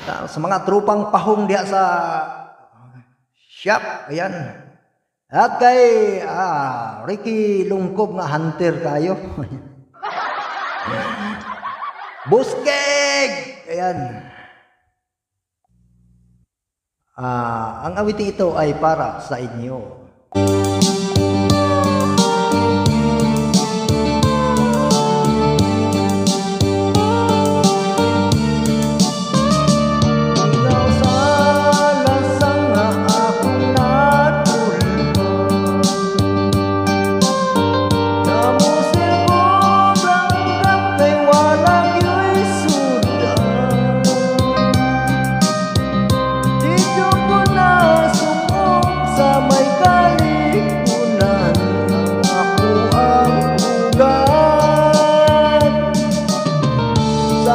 Sa mga trupang pahong diha sa shop, ayan. At kay Ricky Lungkob nga hunter kayo. Buskeg! Ayan. Ang awiting ito ay para sa inyo.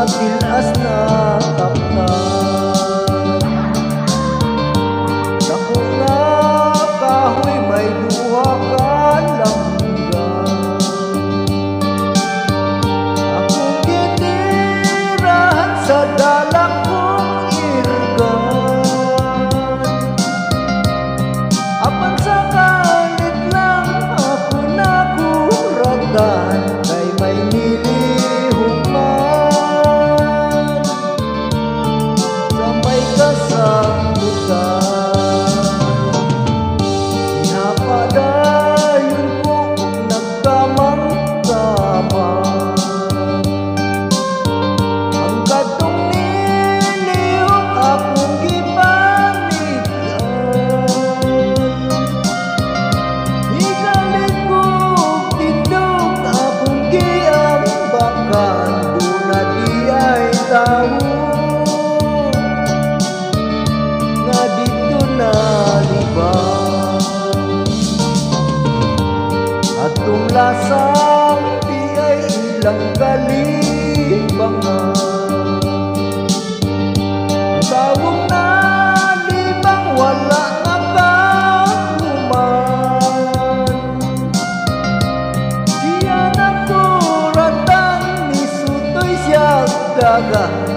Tilas na tapnan dako nga kahoy may duha ka langgan. Akong gitirahan sa dalak kong irgan. Apan sa kalit lang ako nakuratan kay may nilihok man atong lasang di ay ilang kalibangan. Ang tawag na libang wala na kahuman. Siya na kuratan ni sutoy siya daga.